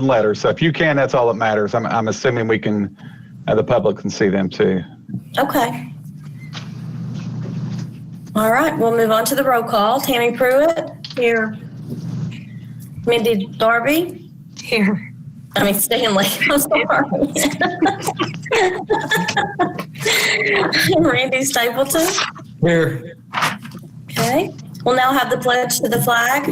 Letters. So if you can, that's all that matters. I'm assuming we can, the public can see them too. Okay. All right, we'll move on to the roll call. Tammy Pruitt. Here. Mindy Darby. Here. Stanley. I'm sorry. Randy Stapleton. Here. Okay. We'll now have the pledge to the flag.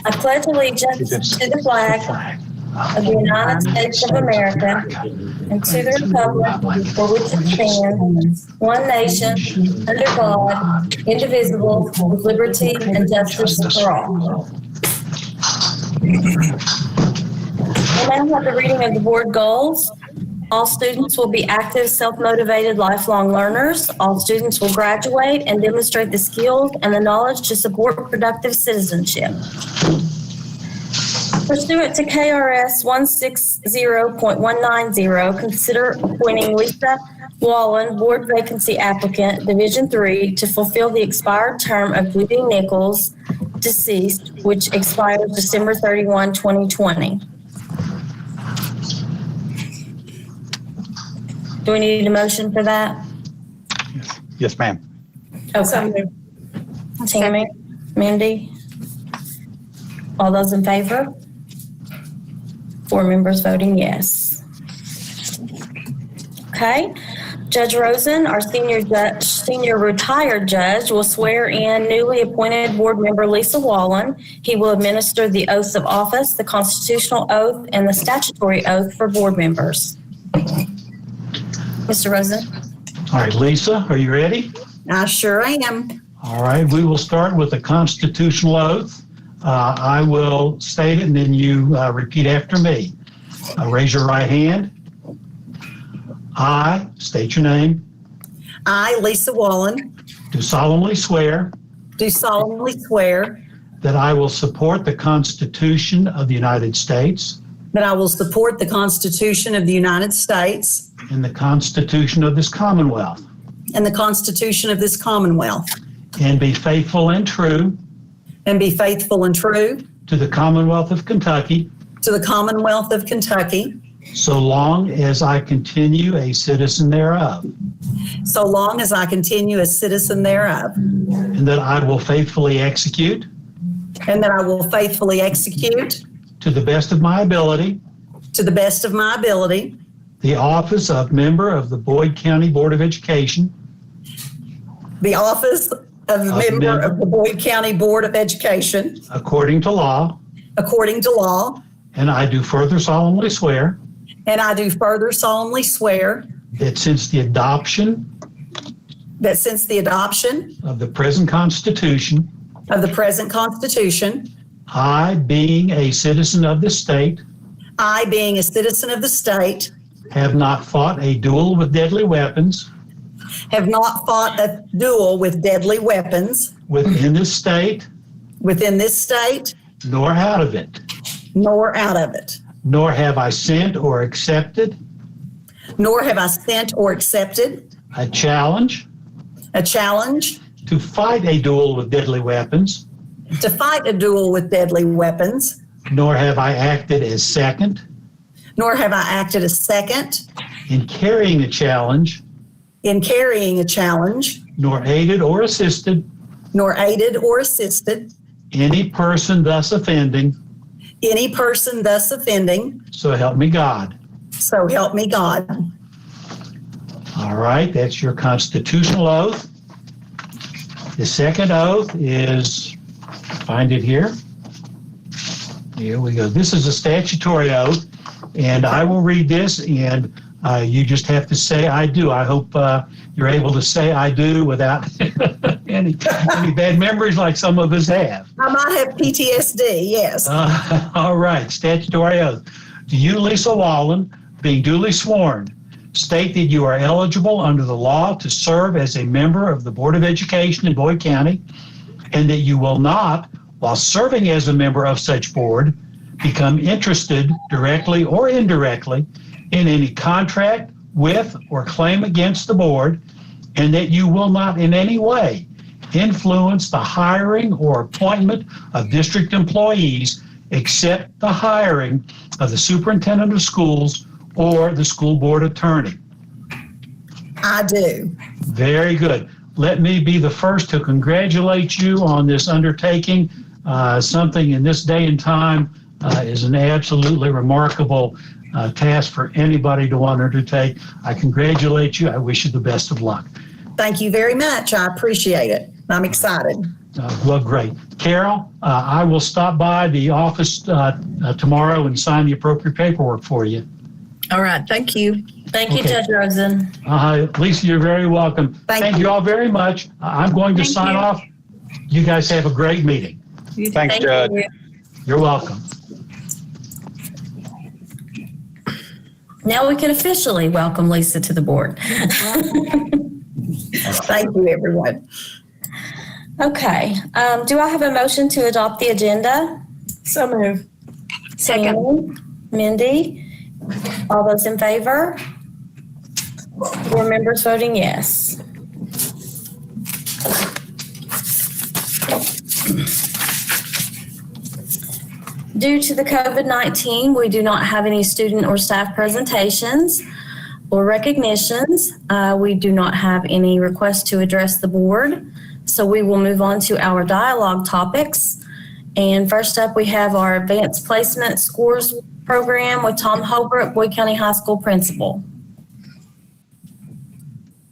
I pledge allegiance to the flag of the United States of America and to the republic for which it stands, one nation, under God, indivisible, with liberty and justice for all. We'll now have the reading of the board goals. All students will be active, self-motivated, lifelong learners. All students will graduate and demonstrate the skills and the knowledge to support productive citizenship. Pursuant to KRS 160.190, consider appointing Lisa Wallen, board vacancy applicant, Division III, to fulfill the expired term of Judy Nichols, deceased, which expires December 31, 2020. Do we need a motion for that? Yes, ma'am. Okay. Tammy, Mindy? All those in favor? 4 members voting yes. Okay. Judge Rosen, our senior retired judge, will swear in newly appointed board member Lisa Wallen. He will administer the oaths of office, the constitutional oath, and the statutory oath for board members. Mr. Rosen. All right, Lisa, are you ready? I sure am. All right, we will start with the constitutional oath. I will state it and then you repeat after me. Raise your right hand. I state your name. I, Lisa Wallen, Do solemnly swear do solemnly swear that I will support the Constitution of the United States that I will support the Constitution of the United States and the Constitution of this Commonwealth, and the Constitution of this Commonwealth, and be faithful and true and be faithful and true to the Commonwealth of Kentucky, to the Commonwealth of Kentucky, so long as I continue a citizen thereof, so long as I continue a citizen thereof, and that I will faithfully execute, and that I will faithfully execute, to the best of my ability, to the best of my ability, the office of member of the Boyd County Board of Education, the office of member of the Boyd County Board of Education, according to law, according to law, and I do further solemnly swear and I do further solemnly swear that since the adoption of the present Constitution, I, being a citizen of the state, I, being a citizen of the state, have not fought a duel with deadly weapons have not fought a duel with deadly weapons within this state, nor out of it, nor out of it, nor have I sent or accepted nor have I sent or accepted a challenge a challenge to fight a duel with deadly weapons, to fight a duel with deadly weapons, nor have I acted as second nor have I acted as second in carrying a challenge, in carrying a challenge, nor aided or assisted nor aided or assisted any person thus offending, any person thus offending. so help me God. So help me God. All right, that's your constitutional oath. The second oath is, find it here. Here we go. This is a statutory oath, and I will read this, and you just have to say I do. I hope you're able to say I do without any bad memories like some of us have. I might have PTSD, yes. All right, statutory oath. Do you, Lisa Wallen, being duly sworn, state that you are eligible under the law to serve as a member of the Board of Education in Boyd County, and that you will not, while serving as a member of such board, become interested directly or indirectly in any contract with or claim against the board, and that you will not in any way influence the hiring or appointment of district employees except the hiring of the superintendent of schools or the school board attorney. I do. Very good. Let me be the first to congratulate you on this undertaking. Something in this day and time is an absolutely remarkable task for anybody to want to undertake. I congratulate you. I wish you the best of luck. Thank you very much. I appreciate it. I'm excited. Well, great. Carol, I will stop by the office tomorrow and sign the appropriate paperwork for you. All right. Thank you. Thank you, Okay. Judge Rosen. Lisa, you're very welcome. Thank you all very much. I'm going to Thank sign you. off. You guys have a great meeting. Thanks, Thank Judge. you. You're welcome. Now we can officially welcome Lisa to the board. Thank you, everyone. Okay, do I have a motion to adopt the agenda? So move. Sandy, Mindy, all those in favor? Board members voting yes. Due to the COVID-19, we do not have any student or staff presentations or recognitions. We do not have any requests to address the board. So we will move on to our dialogue topics. And first up, we have our Advanced Placement Scores program with Tom Holbrook, Boyd County High School principal.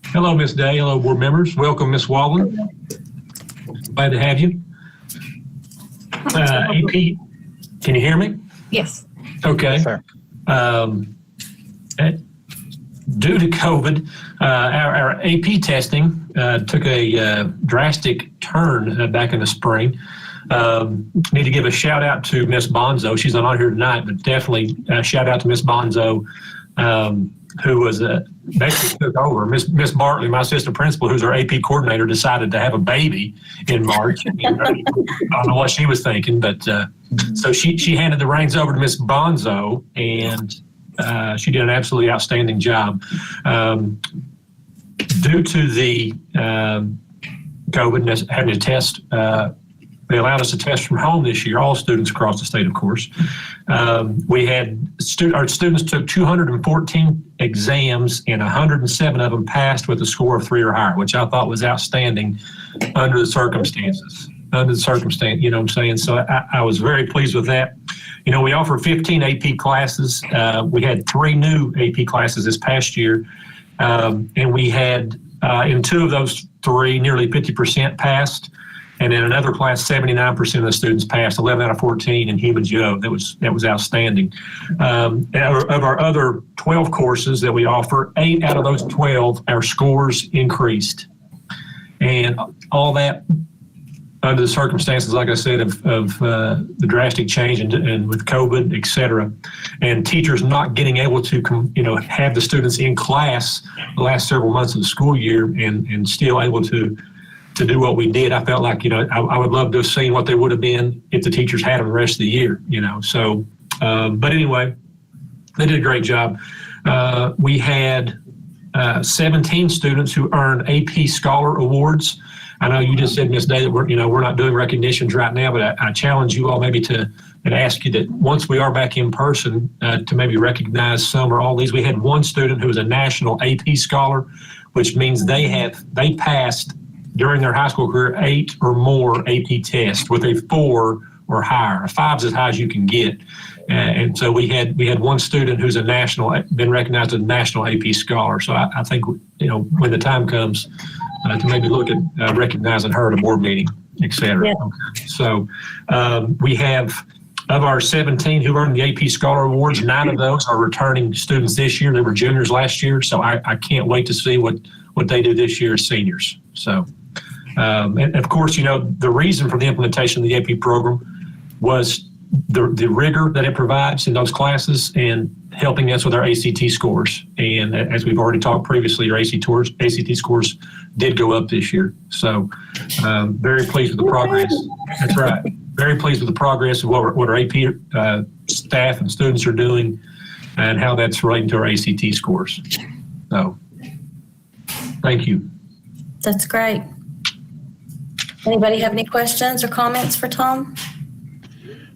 Hello, Ms. Day. Hello, board members. Welcome, Ms. Wallen. Glad to have you. AP, can you hear me? Yes. Okay. Yes, sir. Due to COVID, our AP testing took a drastic turn back in the spring. Need to give a shout out to Miss Bonzo. She's not on here tonight, but definitely shout out to Miss Bonzo, who was basically took over. Miss Bartley, my assistant principal, who's our AP coordinator, decided to have a baby in March. I don't know what she was thinking, but so she handed the reins over to Miss Bonzo, and she did an absolutely outstanding job. Due to the COVID having to test, they allowed us to test from home this year, all students across the state, of course. We had our students took 214 exams, and 107 of them passed with a score of 3 or higher, which I thought was outstanding under the circumstances. You know what I'm saying? So I was very pleased with that. You know, we offer 15 AP classes. We had 3 new AP classes this past year, and we had in 2 of those 3, nearly 50% passed. And in another class, 79% of the students passed, 11 out of 14 in Human Geo. That was outstanding. Of our other 12 courses that we offer, 8 out of those 12, our scores increased. And all that under the circumstances, like I said, of the drastic change and with COVID, et cetera, and teachers not getting able to, have the students in class the last several months of the school year and still able to do what we did. I felt like, I would love to have seen what they would have been if the teachers had them the rest of the year, So, but anyway, they did a great job. We had 17 students who earned AP Scholar Awards. I know you just said, Ms. Day, that we're not doing recognitions right now, but I challenge you all maybe and ask you that once we are back in person to maybe recognize some or all these. We had one student who was a national AP Scholar, which means they passed during their high school career 8 or more AP tests with a 4 or higher. A 5 is as high as you can get. And so we had one student who's been recognized as a national AP Scholar. So I think, when the time comes to maybe look at recognizing her at a board meeting, et cetera. Yeah. Okay. So we have, of our 17 who earned the AP Scholar Awards, 9 of those are returning students this year. They were juniors last year. So I can't wait to see what they do this year as seniors. So, and of course, the reason for the implementation of the AP program was the rigor that it provides in those classes and helping us with our ACT scores. And as we've already talked previously, our ACT scores did go up this year. So very pleased with the progress. That's right. Very pleased with the progress of what our AP staff and students are doing and how that's relating to our ACT scores. So thank you. That's great. Anybody have any questions or comments for Tom?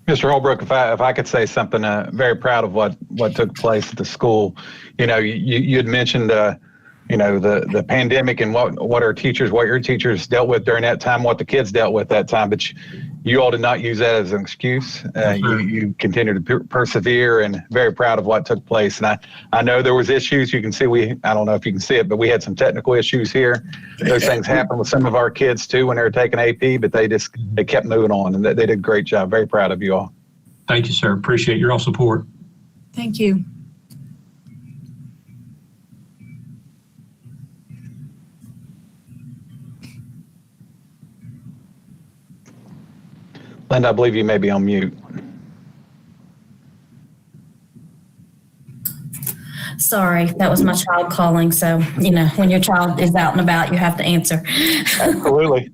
Mr. Holbrook, if I could say something, very proud of what took place at the school. You had mentioned, the pandemic and what your teachers dealt with during that time, what the kids dealt with that time, but you all did not use that as an excuse. You continued to persevere, and very proud of what took place. And I know there was issues. You can see I don't know if you can see it, but we had some technical issues here. Those things happened with some of our kids too when they were taking AP, but they kept moving on, and they did a great job. Very proud of you all. Thank you, sir. Appreciate your all support. Thank you. Linda, I believe you may be on mute. Sorry, that was my child calling. So, when your child is out and about, you have to answer. Absolutely.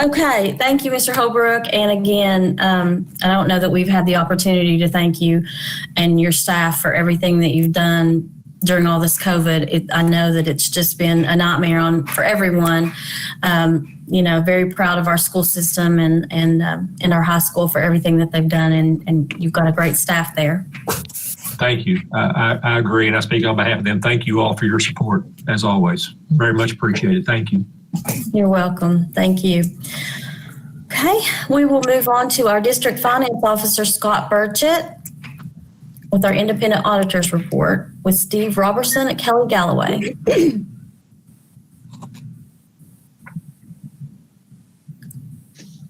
Okay, thank you, Mr. Holbrook. And again, I don't know that we've had the opportunity to thank you and your staff for everything that you've done during all this COVID. I know that it's just been a nightmare for everyone. Very proud of our school system and our high school for everything that they've done, and you've got a great staff there. Thank you. I agree, and I speak on behalf of them. Thank you all for your support, as always. Very much appreciated. Thank you. You're welcome. Thank you. Okay, we will move on to our District Finance Officer, Scott Burchett, with our Independent Auditors Report with Steve Robertson at Kelly Galloway.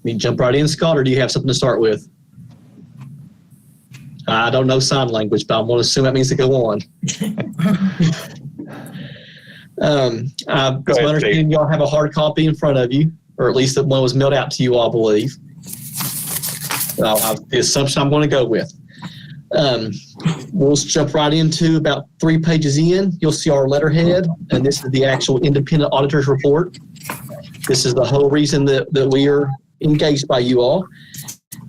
Me jump right in, Scott, or do you have something to start with? I don't know sign language, but I'm going to assume that means to go on. It's my understanding y'all have a hard copy in front of you, or at least that one was mailed out to you all, I believe. The assumption I'm going to go with. We'll jump right into about 3 pages in. You'll see our letterhead, and this is the actual Independent Auditors Report. This is the whole reason that we are engaged by you all.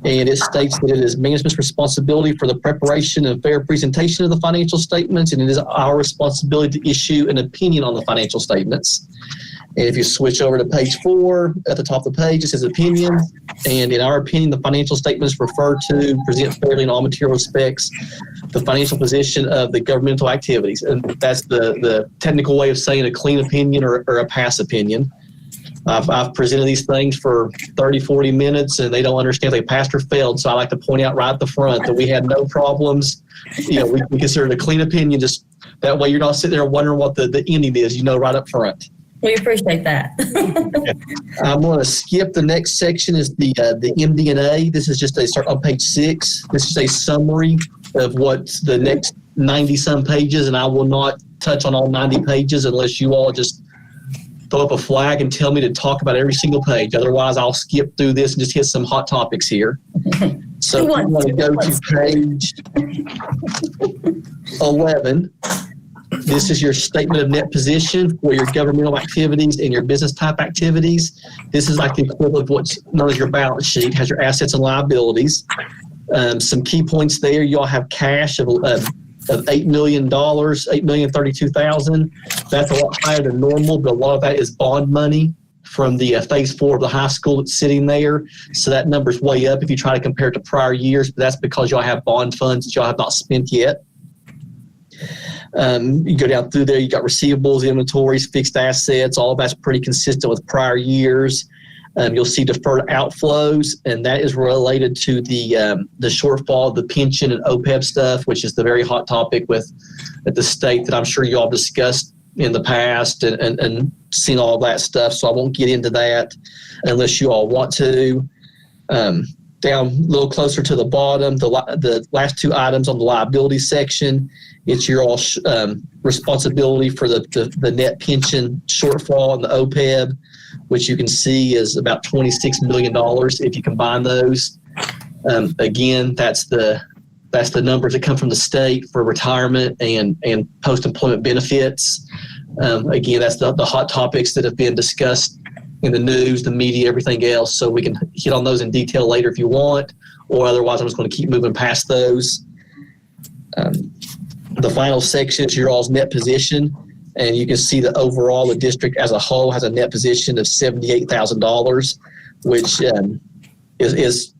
And it states that it is management's responsibility for the preparation and fair presentation of the financial statements, and it is our responsibility to issue an opinion on the financial statements. And if you switch over to page 4, at the top of the page, it says opinion. And in our opinion, the financial statements refer to, present fairly in all material respects, the financial position of the governmental activities. And that's the technical way of saying a clean opinion or a pass opinion. I've presented these things for 30, 40 minutes, and they don't understand if they passed or failed. So I like to point out right at the front that we had no problems. We consider it a clean opinion. Just that way you're not sitting there wondering what the ending is, right up front. We appreciate that. I'm going to skip the next section is the MD&A. This is just start on page 6. This is a summary of what's the next 90-some pages, and I will not touch on all 90 pages unless you all just throw up a flag and tell me to talk about every single page. Otherwise, I'll skip through this and just hit some hot topics here. So if you want to go to page 11, this is your statement of net position for your governmental activities and your business type activities. This is like the equivalent of what's known as your balance sheet, has your assets and liabilities. Some key points there. You all have cash of of $8 million, $8,032,000. That's a lot higher than normal, but a lot of that is bond money from the phase 4 of the high school that's sitting there. So that number's way up if you try to compare it to prior years, but that's because y'all have bond funds that y'all have not spent yet. You go down through there, you got receivables, inventories, fixed assets, all of that's pretty consistent with prior years. You'll see deferred outflows, and that is related to the shortfall, the pension and OPEB stuff, which is the very hot topic at the state that I'm sure you all discussed in the past and seen all that stuff. So I won't get into that unless you all want to. Down a little closer to the bottom, the last two items on the liability section, it's your all responsibility for the net pension shortfall and the OPEB, which you can see is about $26 million if you combine those. Again, that's the numbers that come from the state for retirement and post-employment benefits. Again, that's the hot topics that have been discussed in the news, the media, everything else. So we can hit on those in detail later if you want, or otherwise I'm just going to keep moving past those. The final section is your all's net position. And you can see that overall the district as a whole has a net position of $78,000, which is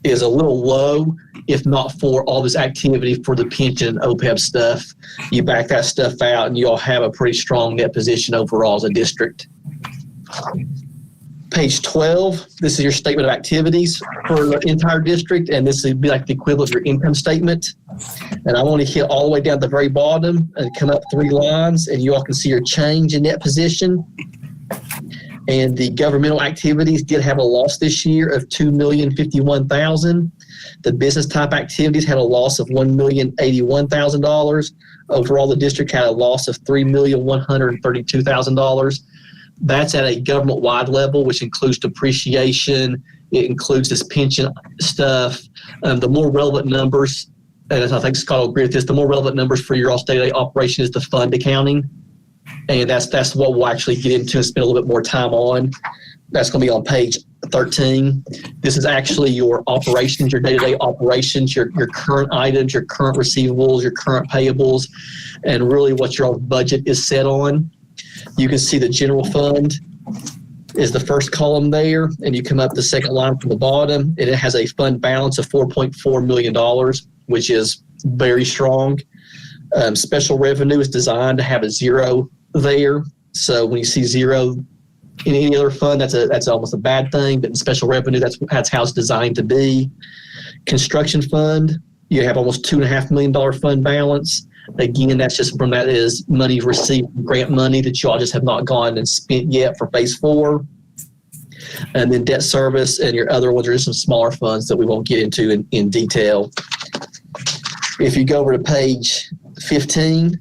a little low, if not for all this activity for the pension and OPEB stuff. You back that stuff out and you all have a pretty strong net position overall as a district. Page 12, this is your statement of activities for the entire district, and this would be like the equivalent of your income statement. And I want to hit all the way down to the very bottom and come up 3 lines, and you all can see your change in net position. And the governmental activities did have a loss this year of $2,051,000. The business type activities had a loss of $1,081,000. Overall, the district had a loss of $3,132,000. That's at a government-wide level, which includes depreciation. It includes this pension stuff. The more relevant numbers, and I think Scott will agree with this, the more relevant numbers for your all-state operation is the fund accounting. And that's what we'll actually get into and spend a little bit more time on. That's going to be on page 13. This is actually your operations, your day-to-day operations, your current items, your current receivables, your current payables, and really what your budget is set on. You can see the general fund is the first column there, and you come up the second line from the bottom, and it has a fund balance of $4.4 million, which is very strong. Special revenue is designed to have a zero there. So when you see zero in any other fund, that's almost a bad thing, but in special revenue, that's how it's designed to be. Construction fund, you have almost $2.5 million fund balance. Again, that's just from that is money received from grant money that you all just have not gone and spent yet for phase 4. And then debt service and your other ones are just some smaller funds that we won't get into in detail. If you go over to page 15,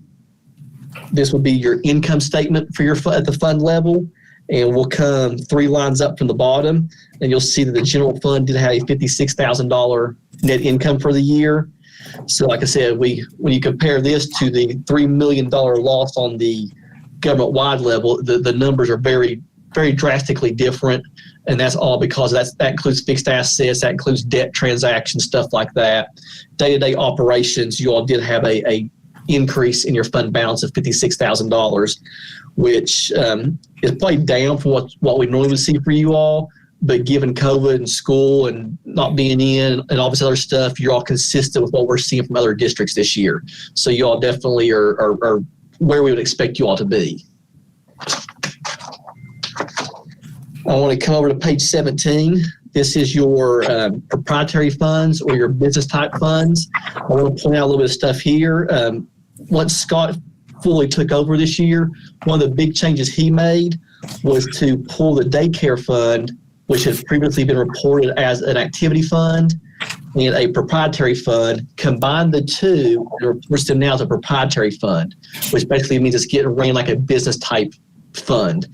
this would be your income statement for your at the fund level. And we'll come 3 lines up from the bottom, and you'll see that the general fund did have a $56,000 net income for the year. So like I said, when you compare this to the $3 million loss on the government-wide level, the numbers are very, very drastically different. And that's all because that includes fixed assets, that includes debt transactions, stuff like that. Day-to-day operations, you all did have a increase in your fund balance of $56,000, which is probably down from what we normally would see for you all. But given COVID and school and not being in and all this other stuff, you're all consistent with what we're seeing from other districts this year. So you all definitely are where we would expect you all to be. I want to come over to page 17. This is your proprietary funds or your business type funds. I want to point out a little bit of stuff here. Once Scott fully took over this year, one of the big changes he made was to pull the daycare fund, which had previously been reported as an activity fund and a proprietary fund, combine the two and reports them now as a proprietary fund, which basically means it's getting ran like a business type fund.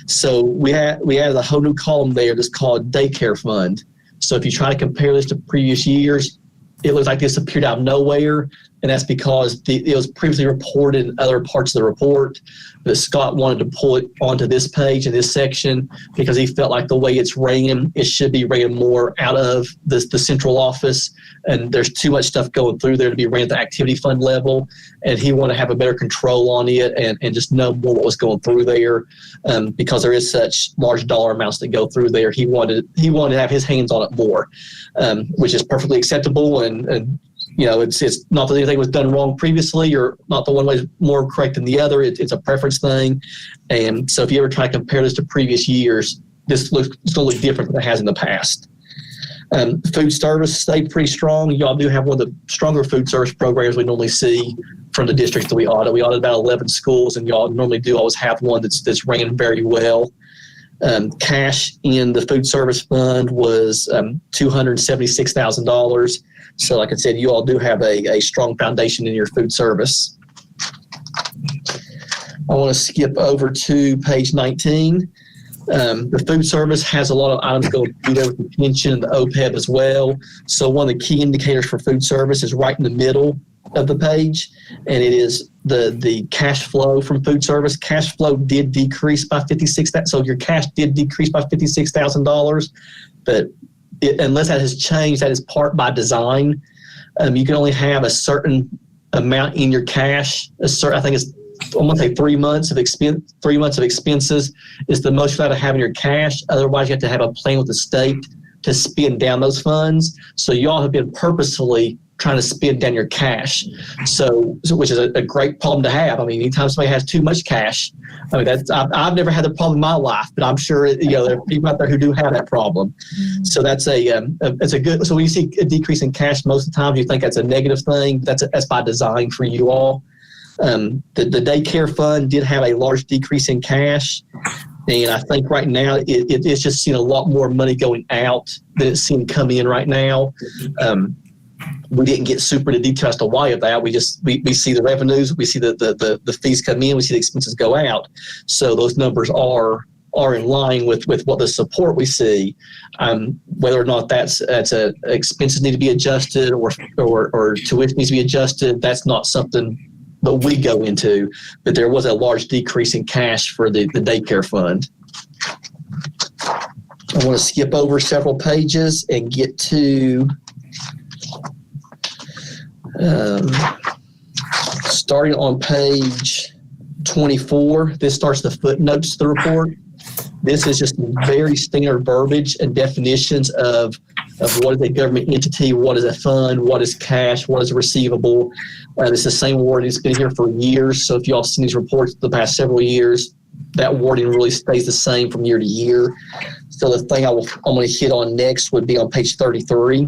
So we added a whole new column there that's called daycare fund. So if you try to compare this to previous years, it looks like this appeared out of nowhere, and that's because it was previously reported in other parts of the report, but Scott wanted to pull it onto this page in this section because he felt like the way it's ran, it should be ran more out of the central office, and there's too much stuff going through there to be ran at the activity fund level, and he wanted to have a better control on it and just know more what was going through there, because there is such large dollar amounts that go through there. He wanted to have his hands on it more, which is perfectly acceptable, and it's not that anything was done wrong previously or not the one way is more correct than the other. It's a preference thing. And so if you ever try to compare this to previous years, it's going to look different than it has in the past. Food service stayed pretty strong. Y'all do have one of the stronger food service programs we normally see from the districts that we audit. We audit about 11 schools, and y'all normally do always have one that's ran very well. Cash in the food service fund was $276,000. So like I said, you all do have a strong foundation in your food service. I want to skip over to page 19. The food service has a lot of items going through there with the pension and the OPEB as well. So one of the key indicators for food service is right in the middle of the page, and it is the cash flow from food service. Cash flow did decrease by $56,000. So your cash did decrease by $56,000, but unless that has changed, that is part by design. You can only have a certain amount in your cash. I think it's, I'm going to say 3 months of expense. 3 months of expenses is the most you're allowed to have in your cash. Otherwise, you have to have a plan with the state to spend down those funds. So y'all have been purposefully trying to spend down your cash, so which is a great problem to have. I mean, anytime somebody has too much cash, I mean, I've never had the problem in my life, but I'm sure there are people out there who do have that problem. So that's it's a good. So when you see a decrease in cash, most of the time you think that's a negative thing. That's by design for you all. The daycare fund did have a large decrease in cash, and I think right now it's just seeing a lot more money going out than it's seen come in right now. We didn't get super into detail as to why of that. We see the revenues, we see the fees come in, we see the expenses go out. So those numbers are in line with what the support we see. Whether or not that's expenses need to be adjusted or tuition needs to be adjusted, that's not something that we go into. But there was a large decrease in cash for the daycare fund. I want to skip over several pages and get to starting on page 24. This starts the footnotes to the report. This is just very standard verbiage and definitions of what is a government entity, what is a fund, what is cash, what is a receivable. It's the same wording. It's been here for years. So if you all seen these reports the past several years, that wording really stays the same from year to year. So the thing I'm going to hit on next would be on page 33.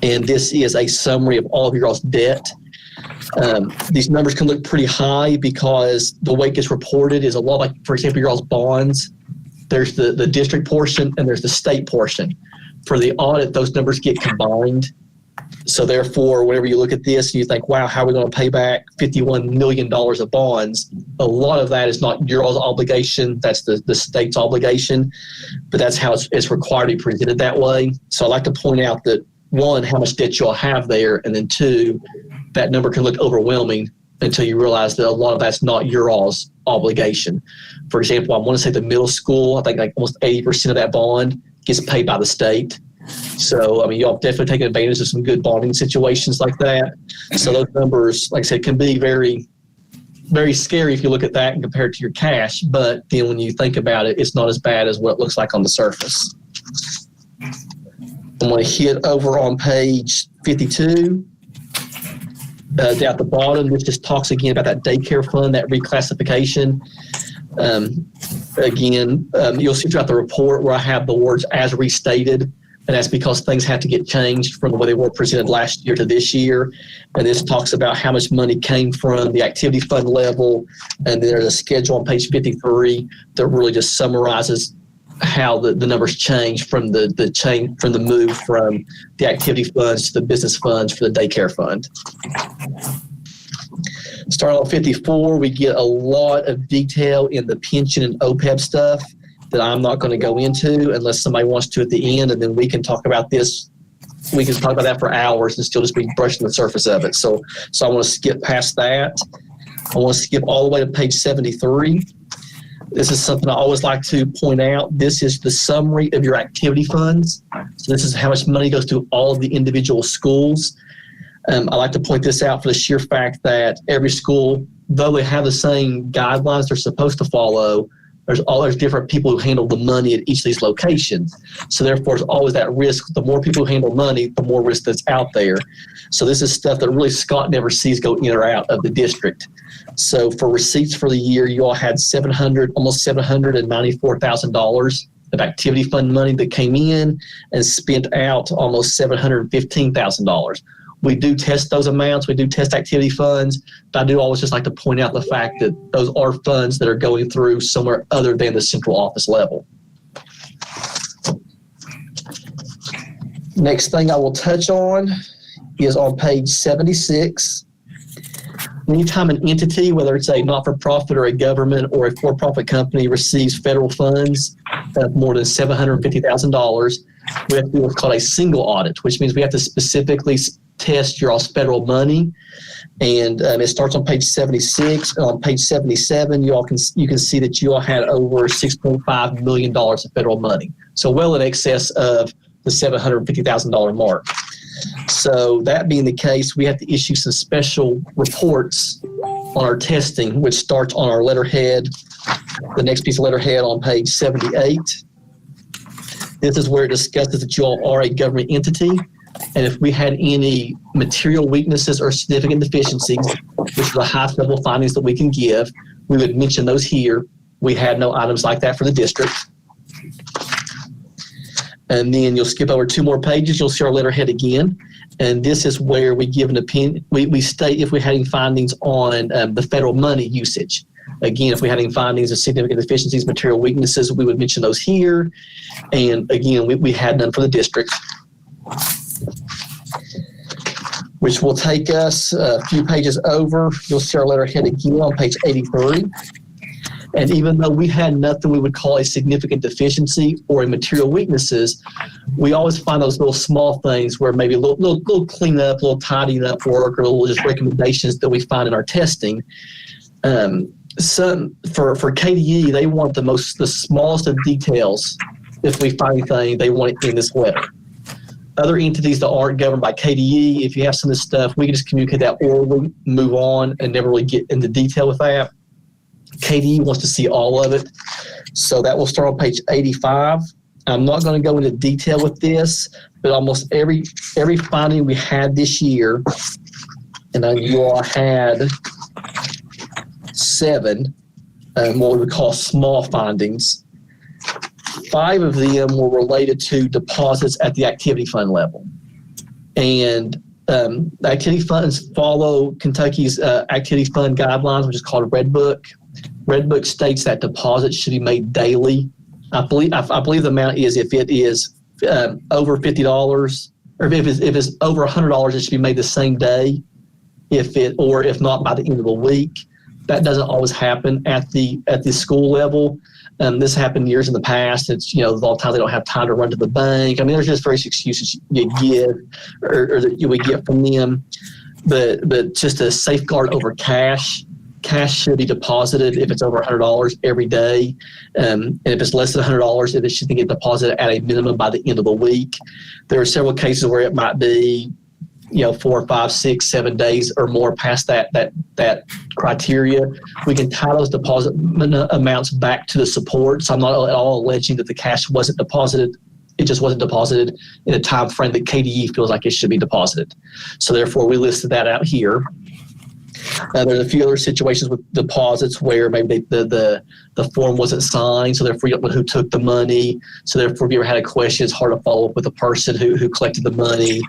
And this is a summary of all of your all's debt. These numbers can look pretty high because the way it gets reported is a lot like, for example, your all's bonds. There's the district portion and there's the state portion. For the audit, those numbers get combined. So therefore, whenever you look at this and you think, wow, how are we going to pay back $51 million of bonds? A lot of that is not your all's obligation. That's the state's obligation. But that's how it's required to be presented that way. So I like to point out that, one, how much debt you all have there, and then two, that number can look overwhelming until you realize that a lot of that's not your all's obligation. For example, I want to say the middle school, I think like almost 80% of that bond gets paid by the state. So, I mean, y'all definitely taken advantage of some good bonding situations like that. So those numbers, like I said, can be very, very scary if you look at that and compare it to your cash. But then when you think about it, it's not as bad as what it looks like on the surface. I'm going to hit over on page 52. Down at the bottom, this just talks again about that daycare fund, that reclassification. You'll see throughout the report where I have the words as restated, and that's because things have to get changed from the way they were presented last year to this year. And this talks about how much money came from the activity fund level, and there's a schedule on page 53 that really just summarizes how the numbers change from the move from the activity funds to the business funds for the daycare fund. Starting on 54, we get a lot of detail in the pension and OPEB stuff that I'm not going to go into unless somebody wants to at the end, and then we can talk about this we can talk about that for hours and still just be brushing the surface of it. So I want to skip past that. I want to skip all the way to page 73. This is something I always like to point out. This is the summary of your activity funds. So this is how much money goes to all of the individual schools. I like to point this out for the sheer fact that every school, though they have the same guidelines they're supposed to follow, there's different people who handle the money at each of these locations. So therefore, there's always that risk. The more people who handle money, the more risk that's out there. So this is stuff that really Scott never sees go in or out of the district. So for receipts for the year, you all had almost $794,000 of activity fund money that came in and spent out almost $715,000. We do test those amounts. We do test activity funds, but I do always just like to point out the fact that those are funds that are going through somewhere other than the central office level. Next thing I will touch on is on page 76. Anytime an entity, whether it's a not-for-profit or a government or a for-profit company, receives federal funds of more than $750,000, we have to do what's called a single audit, which means we have to specifically test your all's federal money. And it starts on page 76. On page 77, you can see that you all had over $6.5 million of federal money. So well in excess of the $750,000 mark. So that being the case, we have to issue some special reports on our testing, which starts on our letterhead, the next piece of letterhead on page 78. This is where it discusses that you all are a government entity. And if we had any material weaknesses or significant deficiencies, which are the highest level findings that we can give, we would mention those here. We had no items like that for the district. And then you'll skip over 2 more pages. You'll see our letterhead again. And this is where we give an opinion. We state if we had any findings on the federal money usage. Again, if we had any findings of significant deficiencies, material weaknesses, we would mention those here. And again, we had none for the district, which will take us a few pages over. You'll see our letterhead again on page 83. And even though we had nothing we would call a significant deficiency or a material weaknesses, we always find those little small things where maybe a little cleanup, a little tidying up work, or little just recommendations that we find in our testing. So for KDE, they want the smallest of details. If we find anything, they want it in this letter. Other entities that aren't governed by KDE, if you have some of this stuff, we can just communicate that orally, move on, and never really get into detail with that. KDE wants to see all of it. So that will start on page 85. I'm not going to go into detail with this, but almost every finding we had this year, and you all had 7, what we would call small findings. 5 of them were related to deposits at the activity fund level. And the activity funds follow Kentucky's activity fund guidelines, which is called Red Book. Red Book states that deposits should be made daily. I believe the amount is if it is over $50, or if it's over $100, it should be made the same day. If not by the end of the week. That doesn't always happen at the school level. This happened years in the past. It's, a lot of times they don't have time to run to the bank. I mean, there's just various excuses you give or that you would get from them. But just to safeguard over cash should be deposited if it's over $100 every day. And if it's less than $100, it should get deposited at a minimum by the end of the week. There are several cases where it might be 4, 5, 6, 7 days or more past that criteria. We can tie those deposit amounts back to the support. So I'm not at all alleging that the cash wasn't deposited. It just wasn't deposited in a time frame that KDE feels like it should be deposited. So therefore, we listed that out here. There's a few other situations with deposits where maybe the form wasn't signed, so therefore you don't know who took the money. So therefore, if you ever had a question, it's hard to follow up with the person who collected the money.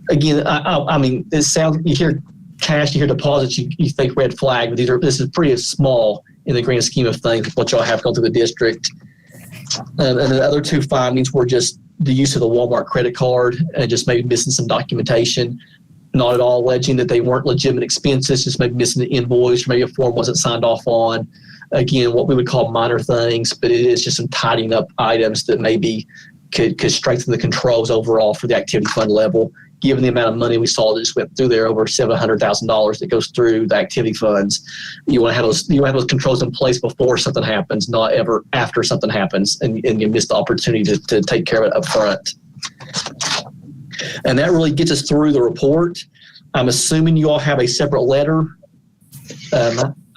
Again, I mean, it sounds, you hear cash, you hear deposits, you think red flag, but this is pretty small in the grand scheme of things, what y'all have gone through the district. And the other 2 findings were just the use of the Walmart credit card and just maybe missing some documentation. Not at all alleging that they weren't legitimate expenses, just maybe missing the invoice, or maybe a form wasn't signed off on. Again, what we would call minor things, but it is just some tidying up items that maybe could strengthen the controls overall for the activity fund level. Given the amount of money we saw that just went through there, over $700,000 that goes through the activity funds, you want to have those controls in place before something happens, not ever after something happens, and you miss the opportunity to take care of it up front. And that really gets us through the report. I'm assuming you all have a separate letter.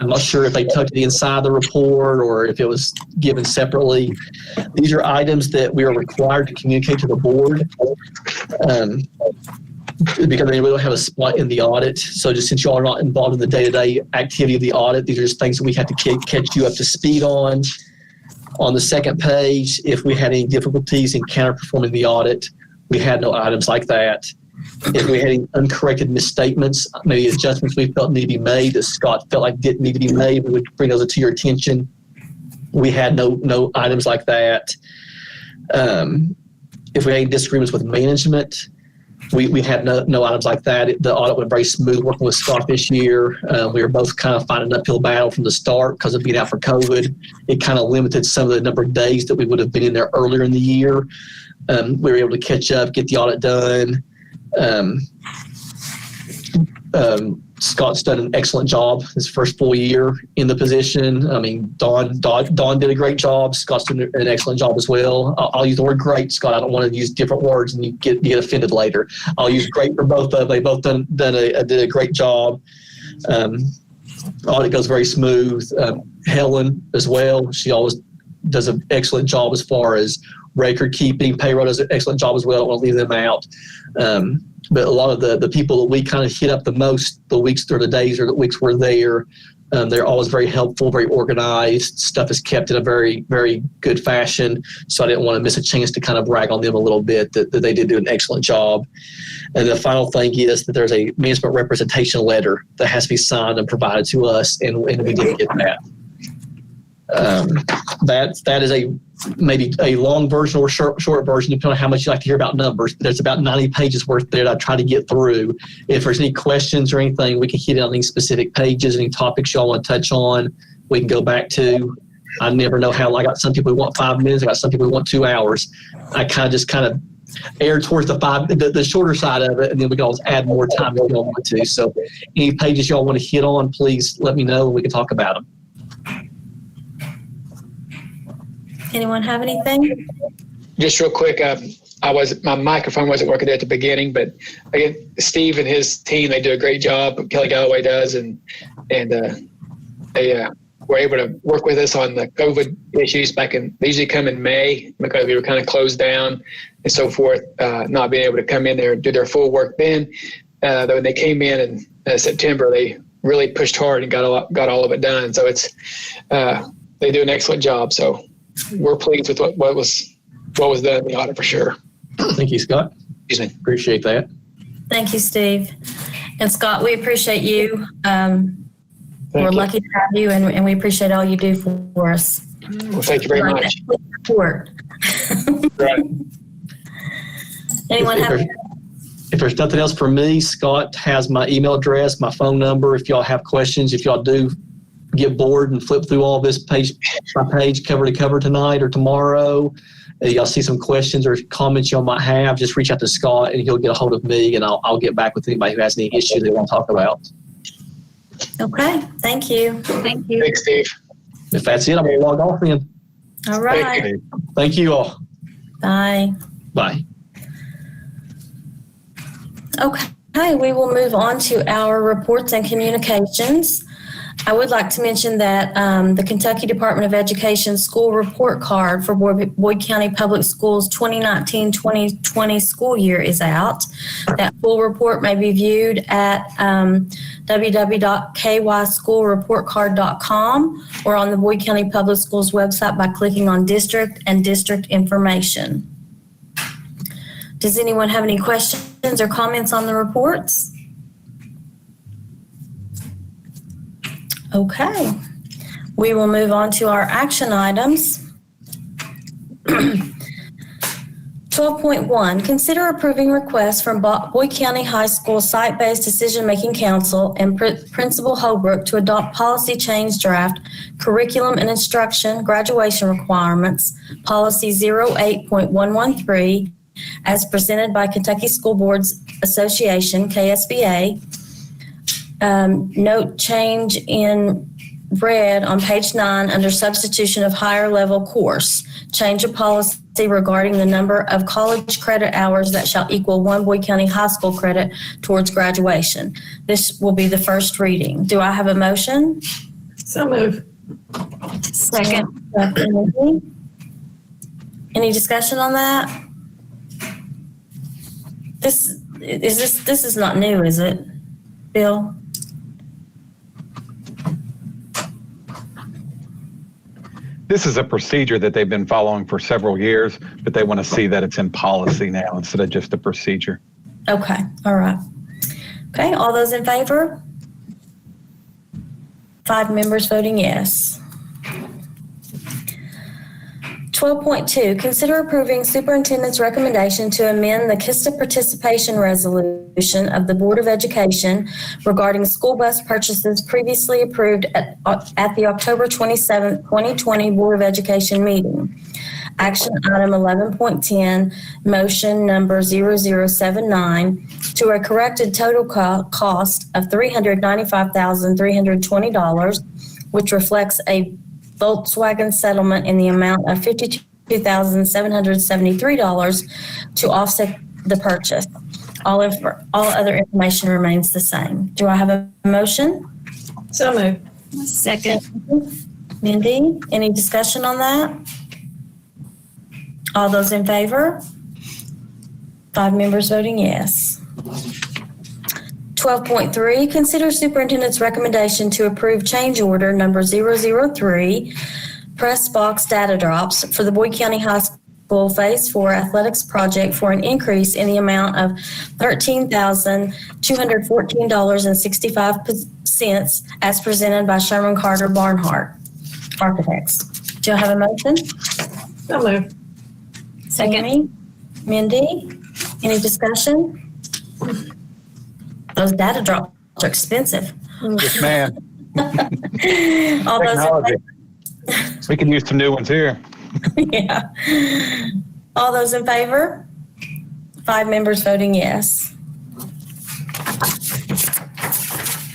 I'm not sure if they tucked it inside the report or if it was given separately. These are items that we are required to communicate to the board because they really have a spot in the audit. So just since you all are not involved in the day-to-day activity of the audit, these are just things that we have to catch you up to speed on. On the second page, if we had any difficulties in counterperforming the audit, we had no items like that. If we had any uncorrected misstatements, maybe adjustments we felt needed to be made that Scott felt like didn't need to be made, we would bring those to your attention. We had no items like that. If we had any disagreements with management, we had no items like that. The audit went very smooth working with Scott this year. We were both kind of fighting an uphill battle from the start because of being out for COVID. It kind of limited some of the number of days that we would have been in there earlier in the year. We were able to catch up, get the audit done. Scott's done an excellent job his first full year in the position. I mean, Dawn did a great job. Scott's doing an excellent job as well. I'll use the word great, Scott. I don't want to use different words and you get offended later. I'll use great for both of them. They both did a great job. Audit goes very smooth. Helen as well. She always does an excellent job as far as record keeping. Payroll does an excellent job as well. I don't want to leave them out. But a lot of the people that we kind of hit up the most, the weeks or the days or the weeks we're there, they're always very helpful, very organized. Stuff is kept in a very, very good fashion. So I didn't want to miss a chance to kind of brag on them a little bit that they did do an excellent job. And the final thing is that there's a management representation letter that has to be signed and provided to us, and we did get that. That is maybe a long version or short version, depending on how much you like to hear about numbers. There's about 90 pages worth there that I try to get through. If there's any questions or anything, we can hit on any specific pages, any topics y'all want to touch on, we can go back to. I never know how. I got some people who want 5 minutes. I got some people who want 2 hours. I kind of err towards the shorter side of it, and then we can always add more time if y'all want to. So any pages y'all want to hit on, please let me know and we can talk about them. Anyone have anything? Just real quick, my microphone wasn't working there at the beginning, but again, Steve and his team, they do a great job. Kelly Galloway does, and they were able to work with us on the COVID issues they usually come in May because we were kind of closed down and so forth, not being able to come in there and do their full work then. When they came in September, they really pushed hard and got all of it done. So they do an excellent job. So we're pleased with what was done in the audit for sure. Thank you, Scott. Excuse me. Appreciate that. Thank you, Steve. And Scott, we appreciate you. We're lucky to have you, and we appreciate all you do for us. Well, thank you very much. Report. Right. Anyone have? If there's nothing else for me, Scott has my email address, my phone number. If y'all have questions, if y'all do get bored and flip through all this page by page, cover to cover tonight or tomorrow, y'all see some questions or comments y'all might have, just reach out to Scott and he'll get a hold of me, and I'll get back with anybody who has any issue they want to talk about. Okay. Thank you. Thank you. Thanks, Steve. If that's it, I'm going to log off then. All right. Thank you. Thank you all. Bye. Bye. Okay, we will move on to our reports and communications. I would like to mention that the Kentucky Department of Education school report card for Boyd County Public Schools 2019-2020 school year is out. That full report may be viewed at www.kyschoolreportcard.com or on the Boyd County Public Schools website by clicking on district and district information. Does anyone have any questions or comments on the reports? Okay, we will move on to our action items. 12.1, consider approving requests from Boyd County High School Site-Based Decision-Making Council and Principal Holbrook to adopt policy change draft, curriculum and instruction, graduation requirements, policy 08.113, as presented by Kentucky School Boards Association, KSBA. Note change in red on page 9 under substitution of higher level course. Change of policy regarding the number of college credit hours that shall equal 1 Boyd County High School credit towards graduation. This will be the first reading. Do I have a motion? So move. Second. Any discussion on that? This is not new, is it, Bill? This is a procedure that they've been following for several years, but they want to see that it's in policy now instead of just a procedure. Okay, all right. Okay, all those in favor? 5 members voting yes. 12.2, consider approving superintendent's recommendation to amend the KISTA participation resolution of the Board of Education regarding school bus purchases previously approved at the October 27, 2020 Board of Education meeting. Action item 11.10, motion number 0079, to a corrected total cost of $395,320, which reflects a Volkswagen settlement in the amount of $52,773 to offset the purchase. All other information remains the same. Do I have a motion? So move. Second. Mindy, any discussion on that? All those in favor? 5 members voting yes. 12.3, consider superintendent's recommendation to approve change order number 003, press box data drops for the Boyd County High School Phase 4 Athletics Project for an increase in the amount of $13,214.65 as presented by Sherman Carter Barnhart Architects. Do I have a motion? So move. Second. Mindy, any discussion? Those data drops are expensive. Yes, ma'am. All those Technology. We can use some new ones here. yeah. All those in favor? 5 members voting yes.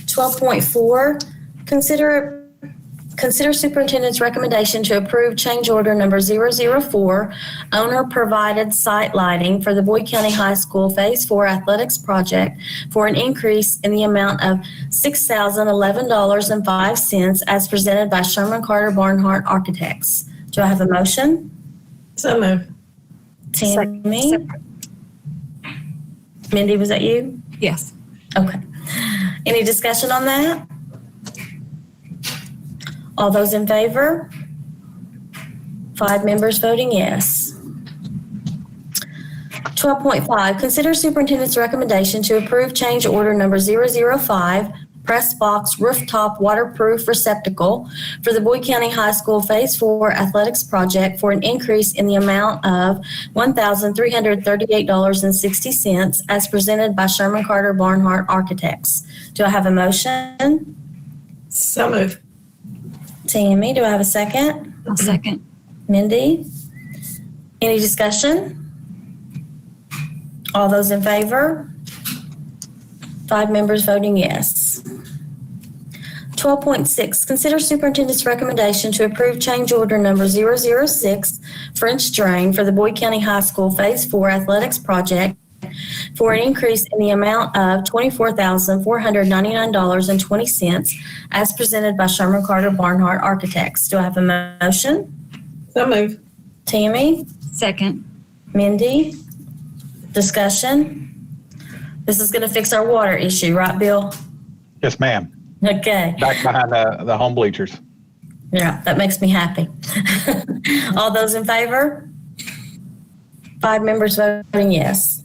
12.4, consider superintendent's recommendation to approve change order number 004, owner-provided site lighting for the Boyd County High School Phase 4 Athletics Project for an increase in the amount of $6,011.05 as presented by Sherman Carter Barnhart Architects. Do I have a motion? So move. Tammy? Mindy, was that you? Yes. Okay. Any discussion on that? All those in favor? 5 members voting yes. 12.5, consider superintendent's recommendation to approve change order number 005, press box rooftop waterproof receptacle for the Boyd County High School Phase 4 Athletics Project for an increase in the amount of $1,338.60 as presented by Sherman Carter Barnhart Architects. Do I have a motion? So move. Tammy, do I have a second? I'll second. Mindy? Any discussion? All those in favor? 5 members voting yes. 12.6, consider superintendent's recommendation to approve change order number 006, French drain for the Boyd County High School Phase 4 Athletics Project for an increase in the amount of $24,499.20 as presented by Sherman Carter Barnhart Architects. Do I have a motion? So move. Tammy? Second. Mindy? Discussion? This is going to fix our water issue, right, Bill? Yes, ma'am. Okay. Back behind the home bleachers. Yeah, that makes me happy. All those in favor? 5 members voting yes.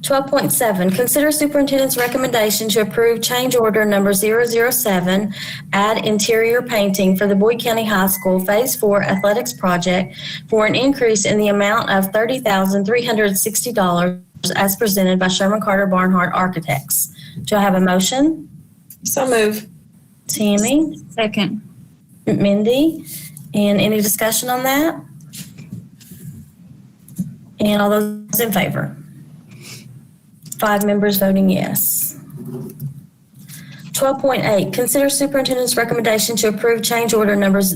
12.7, consider superintendent's recommendation to approve change order number 007, add interior painting for the Boyd County High School Phase 4 Athletics Project for an increase in the amount of $30,360 as presented by Sherman Carter Barnhart Architects. Do I have a motion? So move. Tammy? Second. Mindy? And any discussion on that? And all those in favor? 5 members voting yes. 12.8, consider superintendent's recommendation to approve change order numbers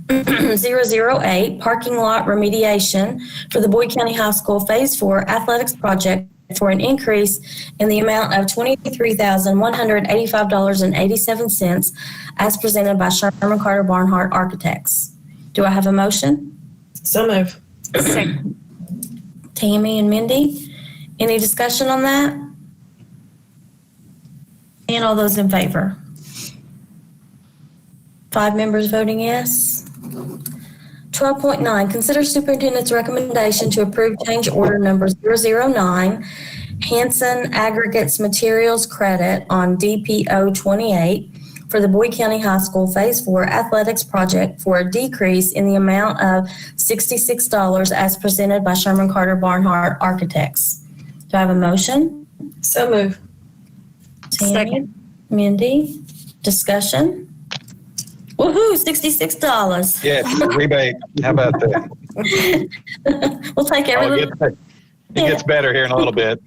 008, parking lot remediation for the Boyd County High School Phase 4 Athletics Project for an increase in the amount of $23,185.87 as presented by Sherman Carter Barnhart Architects. Do I have a motion? So move. Second. Tammy and Mindy, any discussion on that? And all those in favor? 5 members voting yes. 12.9, consider superintendent's recommendation to approve change order number 009, Hanson Aggregates Materials Credit on DPO 28 for the Boyd County High School Phase 4 Athletics Project for a decrease in the amount of $66 as presented by Sherman Carter Barnhart Architects. Do I have a motion? So move. Tammy? Second. Mindy? Discussion? Woohoo, $66. Yeah, rebate. How about that? We'll take every Oh, little. it gets better here in a little bit.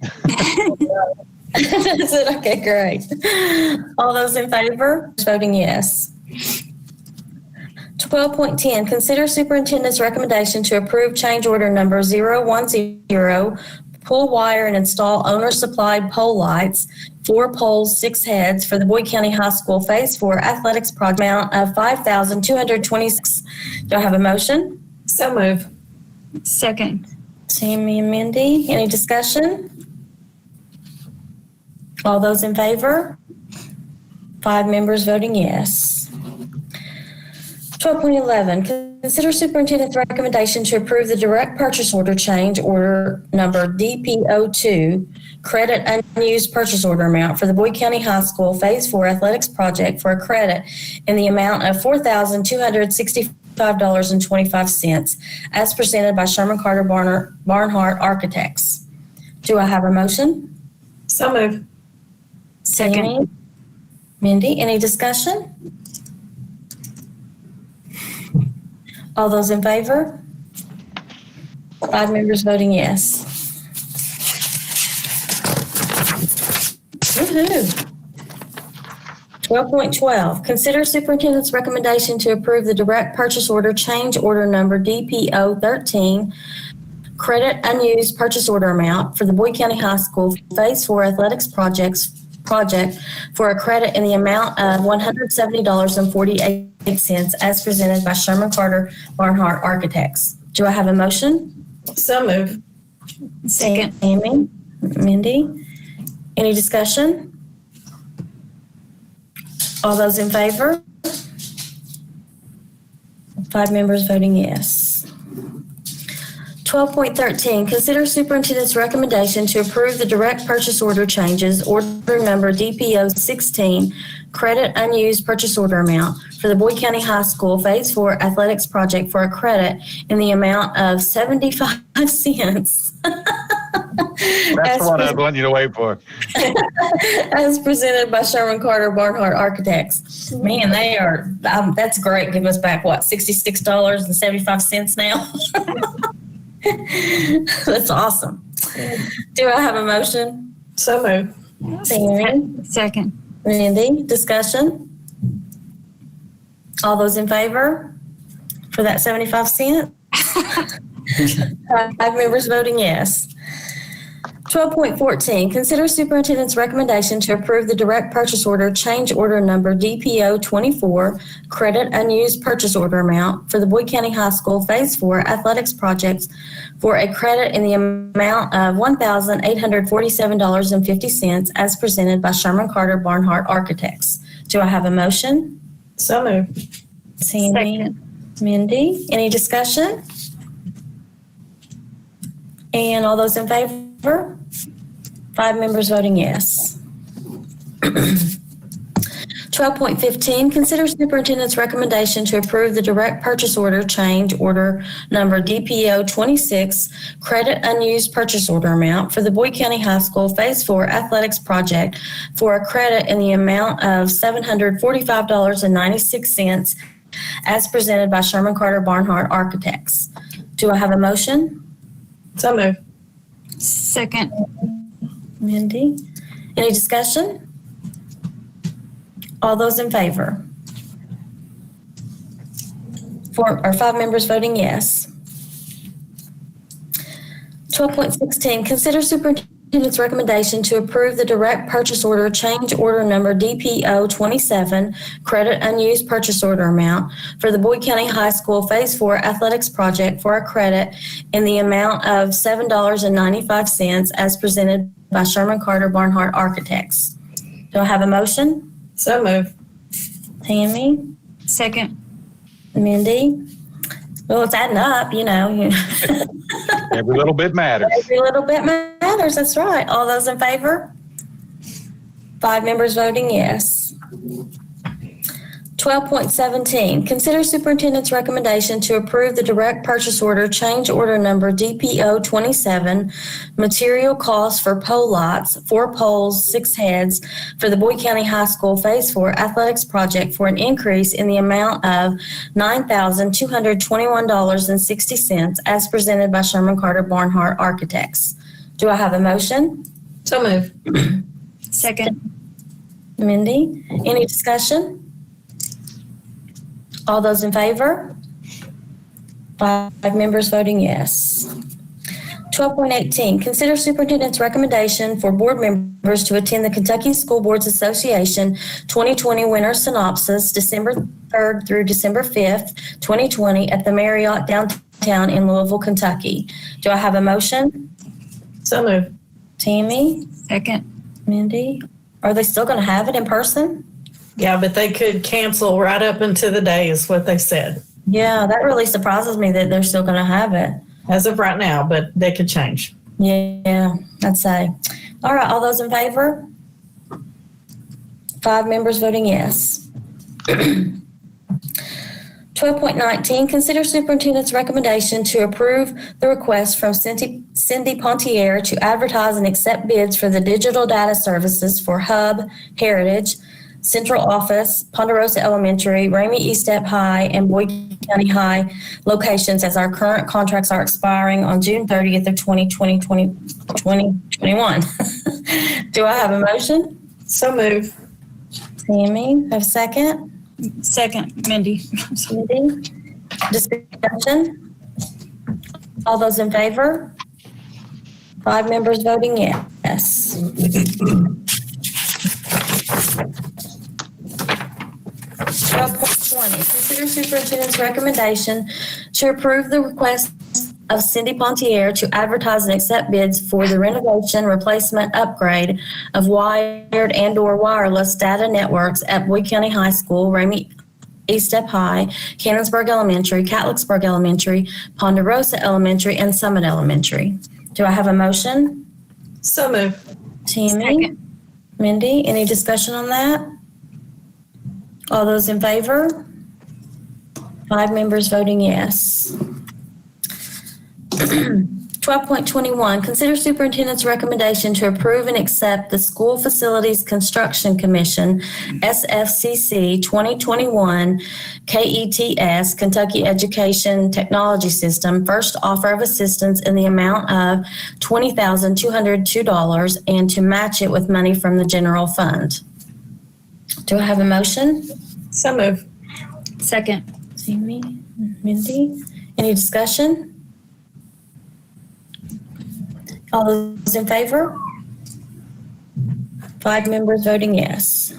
That's it. Okay, great. All those in favor? Voting yes. 12.10, consider superintendent's recommendation to approve change order number 010, pull wire and install owner-supplied pole lights, 4 poles, 6 heads for the Boyd County High School Phase 4 Athletics Project amount of $5,226. Do I have a motion? So move. Second. Tammy and Mindy, any discussion? All those in favor? 5 members voting yes. 12.11, consider superintendent's recommendation to approve the direct purchase order change order number DPO2, credit unused purchase order amount for the Boyd County High School Phase 4 Athletics Project for a credit in the amount of $4,265.25 as presented by Sherman Carter Barnhart Architects. Do I have a motion? So move. Second. Tammy? Mindy, any discussion? All those in favor? 5 members voting yes. Woohoo. 12.12, consider superintendent's recommendation to approve the direct purchase order change order number DPO 13, credit unused purchase order amount for the Boyd County High School Phase 4 Athletics Project for a credit in the amount of $170.48 as presented by Sherman Carter Barnhart Architects. Do I have a motion? So move. Second. Amy, Mindy, any discussion? All those in favor? 5 members voting yes. 12.13, consider superintendent's recommendation to approve the direct purchase order changes, order number DPO 16, credit unused purchase order amount for the Boyd County High School Phase 4 Athletics Project for a credit in the amount of 75 cents. That's the one I was wanting you to wait for. As presented by Sherman Carter Barnhart Architects. Man, they are, that's great. Give us back, what, $66.75 now? That's awesome. Do I have a motion? So move. Tammy, Second. Randy, discussion? All those in favor for that 75 cents? 5 members voting yes. 12.14, consider superintendent's recommendation to approve the direct purchase order change order number DPO 24, credit unused purchase order amount for the Boyd County High School Phase 4 Athletics Projects for a credit in the amount of $1,847.50 as presented by Sherman Carter Barnhart Architects. Do I have a motion? So move. Sandy, Second. Mindy, any discussion? And all those in favor? 5 members voting yes. 12.15, consider superintendent's recommendation to approve the direct purchase order change order number DPO 26 credit unused purchase order amount for the Boyd County High School Phase 4 athletics project for a credit in the amount of $745.96 as presented by Sherman Carter Barnhart Architects. Do I have a motion? So moved. Second. Mindy? Any discussion? All those in favor? 5 members voting yes. 12.16, consider superintendent's recommendation to approve the direct purchase order change order number DPO 27 credit unused purchase order amount for the Boyd County High School Phase 4 athletics project for a credit in the amount of $7.95 as presented by Sherman Carter Barnhart Architects. Do I have a motion? So moved. Tammy? Second. Mindy? Well, it's adding up, you know. Every little bit matters. Every little bit matters, that's right. All those in favor? 5 members voting yes. 12.17, consider superintendent's recommendation to approve the direct purchase order change order number DPO 27 material costs for pole lots, 4 poles, 6 heads for the Boyd County High School Phase 4 athletics project for an increase in the amount of $9,221.60 as presented by Sherman Carter Barnhart Architects. Do I have a motion? So moved. Second. Mindy, any discussion? All those in favor? 5 members voting yes. 12.18, consider superintendent's recommendation for board members to attend the Kentucky School Boards Association 2020 Winter Synopsis, December 3rd through December 5th, 2020 at the Marriott downtown in Louisville, Kentucky. Do I have a motion? So moved. Tammy, Second. Mindy, are they still going to have it in person? Yeah, but they could cancel right up into the day is what they said, Yeah, that really surprises me that they're still going to have it. as of right now, but they could change. Yeah, I'd say. All right, all those in favor? 5 members voting yes. 12.19, consider superintendent's recommendation to approve the request from Cindy Pontier to advertise and accept bids for the digital data services for Hub, Heritage, Central Office, Ponderosa Elementary, Ramey East Step High, and Boyd County High locations as our current contracts are expiring on June 30th of 2021. Do I have a motion? So moved. Tammy, have a second? Second. Mindy. Cindy? Discussion? All those in favor? 5 members voting yes. 12.20, consider superintendent's recommendation to approve the request of Cindy Pontier to advertise and accept bids for the renovation, replacement, upgrade of wired and/or wireless data networks at Boyd County High School, Ramey East Step High, Cannonsburg Elementary, Catlettsburg Elementary, Ponderosa Elementary, and Summit Elementary. Do I have a motion? So moved. Tammy? Second. Mindy, any discussion on that? All those in favor? 5 members voting yes. 12.21, consider superintendent's recommendation to approve and accept the School Facilities Construction Commission, SFCC 2021 KETS, Kentucky Education Technology System, first offer of assistance in the amount of $20,202 and to match it with money from the general fund. Do I have a motion? So moved. Second. Tammy, Mindy, any discussion? All those in favor? 5 members voting yes.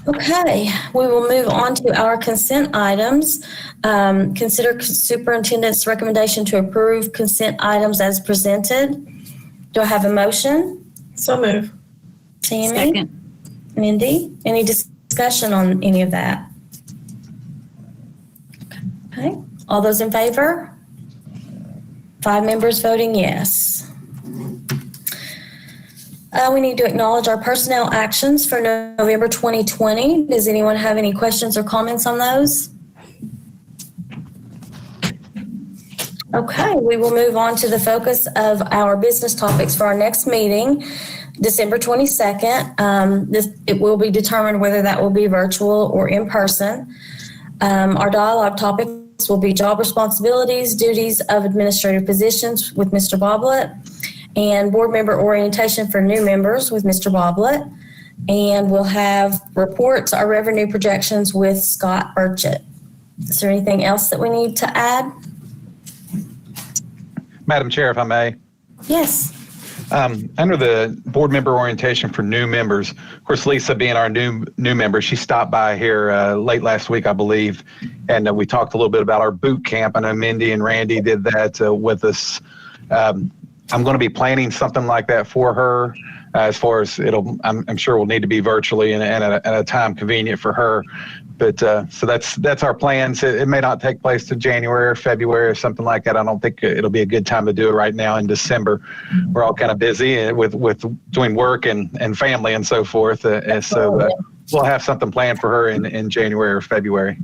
Okay, we will move on to our consent items. Consider superintendent's recommendation to approve consent items as presented. Do I have a motion? So moved. Tammy? Second. Mindy, any discussion on any of that? Okay, all those in favor? 5 members voting yes. We need to acknowledge our personnel actions for November 2020. Does anyone have any questions or comments on those? Okay, we will move on to the focus of our business topics for our next meeting, December 22nd. It will be determined whether that will be virtual or in person. Our dialogue topics will be job responsibilities, duties of administrative positions with Mr. Boblett, and board member orientation for new members with Mr. Boblett. And we'll have reports, our revenue projections with Scott Burchett. Is there anything else that we need to add? Madam Chair, if I may. Yes. Under the board member orientation for new members, of course, Lisa being our new member, she stopped by here late last week, I believe, and we talked a little bit about our boot camp. I know Mindy and Randy did that with us. I'm going to be planning something like that for her. As far as I'm sure will need to be virtually and at a time convenient for her. But so that's our plans. It may not take place to January or February or something like that. I don't think it'll be a good time to do it right now in December. We're all kind of busy with doing work and family and so forth. And so we'll have something planned for her in January or February.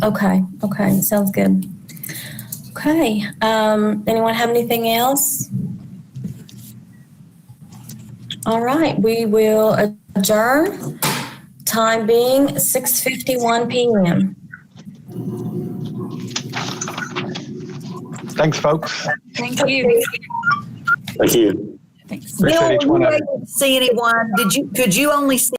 Okay. Sounds good. Okay. Anyone have anything else? All right. We will adjourn. Time being 6:51 p.m. Thanks, folks. Thank you. Thank you. Thanks. Appreciate Bill, each were one you of you. able to see anyone? Could you only see